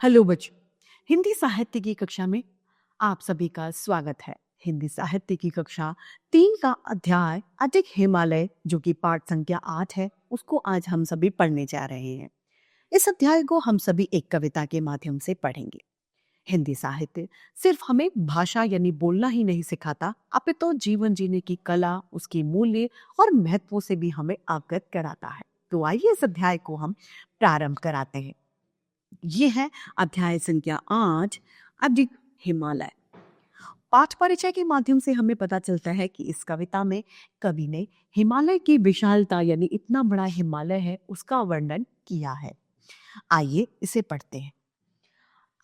Hello बच्चों। हिंदी साहित्य की कक्षा में आप सभी का स्वागत है। हिंदी साहित्य की कक्षा 3 का अध्याय अधिक हिमालय जो कि पाठ संख्या 8 है, उसको आज हम सभी पढ़ने जा रहे हैं। इस अध्याय को हम सभी एक कविता के माध्यम से पढ़ेंगे। हिंदी साहित्य सिर्फ हमें भाषा यानी बोलना ही नहीं सिखाता, अपितु जीवन जीने की कला, उसके मूल्य और महत्वों से भी हमें अवगत कराता है। तो आइए इस अध्याय को हम प्रारंभ कराते हैं। ये है अध्याय संख्या 8 अधिक हिमालय। पाठ परिचय के माध्यम से हमें पता चलता है कि इस कविता में कवि ने हिमालय की विशालता यानी इतना बड़ा हिमालय है उसका वर्णन किया है। आइए इसे पढ़ते हैं।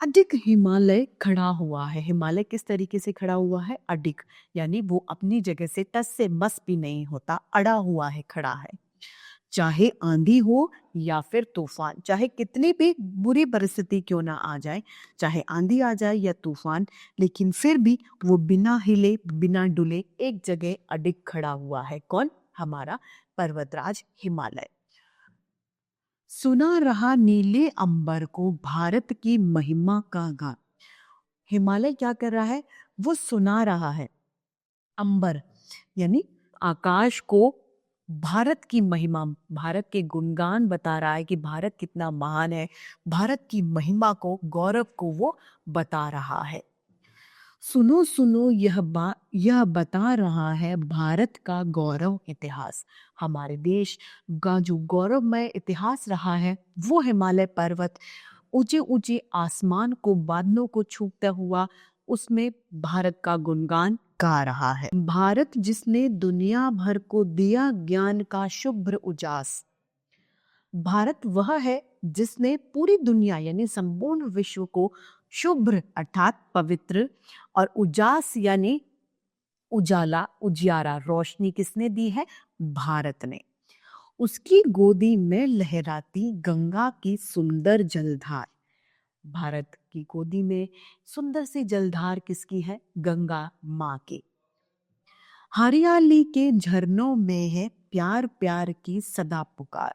अधिक हिमालय खड़ा हुआ है। हिमालय किस तरीके से खड़ा हुआ है? अधिक यानी वो अपनी जगह से टस से मस भी नहीं होता, अड़ा हुआ है, खड़ा है। चाहे आंधी हो या फिर तूफान, चाहे कितनी भी बुरी परिस्थिति क्यों ना आ जाए, चाहे आंधी आ जाए या तूफान, लेकिन फिर भी वो बिना हिले बिना डुले एक जगह अडिग खड़ा हुआ है। कौन? हमारा पर्वतराज हिमालय। सुना रहा नीले अंबर को भारत की महिमा का गान। हिमालय क्या कर रहा है? वो सुना रहा है अंबर यानी आकाश को भारत की महिमा, भारत के गुणगान बता रहा है कि भारत कितना महान है। भारत की महिमा को, गौरव को वो बता रहा है। सुनो सुनो यह बता रहा है भारत का गौरव इतिहास। हमारे देश का जो गौरवमय इतिहास रहा है वो हिमालय पर्वत ऊंचे ऊंचे आसमान को, बादलों को छूता हुआ उसमें भारत का गुणगान गा रहा है। भारत जिसने दुनिया भर को दिया ज्ञान का शुभ्र उजास। भारत वह है जिसने पूरी दुनिया यानी संपूर्ण विश्व को शुभ्र अर्थात पवित्र और उजास यानी उजाला, उजियारा, रोशनी किसने दी है? भारत ने। उसकी गोदी में लहराती गंगा की सुंदर जलधार। भारत की गोदी में सुंदर सी जलधार किसकी है? गंगा माँ की। हरियाली के झरनों में है प्यार प्यार की सदा पुकार।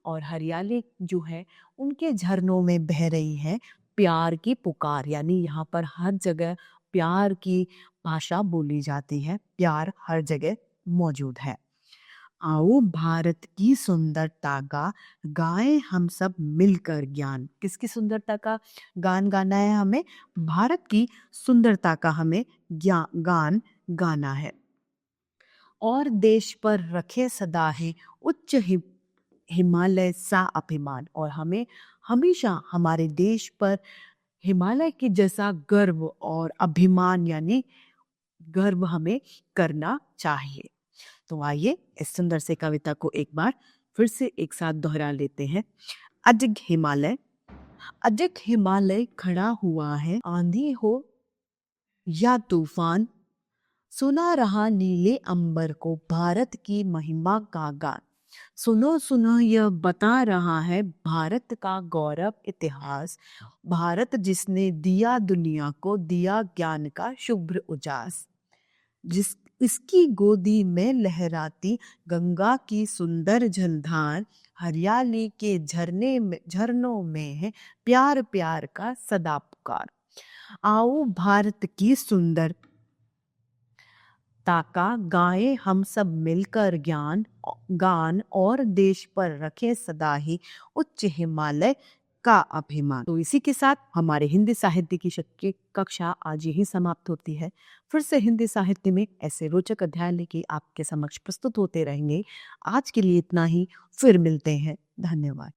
और हरियाली जो है उनके झरनों में बह रही है प्यार की पुकार, यानी यहाँ पर हर जगह प्यार की भाषा बोली जाती है, प्यार हर जगह मौजूद है। आओ भारत की सुंदरता का गाएं हम सब मिलकर ज्ञान। किसकी सुंदरता का गान गाना है हमें? भारत की सुंदरता का हमें गान गाना है। और देश पर रखे सदा है उच्च हिमालय सा अभिमान। और हमें हमेशा हमारे देश पर हिमालय के जैसा गर्व और अभिमान यानी गर्व हमें करना चाहिए। तो आइए इस सुंदर से कविता को एक बार फिर से एक साथ दोहरा लेते हैं। अधिक हिमालय। अधिक हिमालय खड़ा हुआ है, आंधी हो या तूफान, सुना रहा नीले अंबर को भारत की महिमा का गान। सुनो सुनो यह बता रहा है भारत का गौरव इतिहास। भारत जिसने दिया दुनिया को, दिया ज्ञान का शुभ्र उजास। जिस इसकी गोदी में लहराती गंगा की सुंदर जलधार। हरियाली के झरनों में है प्यार प्यार का सदा पुकार। आओ भारत की सुंदर ताका गाएं हम सब मिलकर गान और देश पर रखे सदा ही उच्च हिमालय का अभिमान। तो इसी के साथ हमारे हिंदी साहित्य की कक्षा आज यही समाप्त होती है। फिर से हिंदी साहित्य में ऐसे रोचक अध्याय लेके आपके समक्ष प्रस्तुत होते रहेंगे। आज के लिए इतना ही, फिर मिलते हैं। धन्यवाद।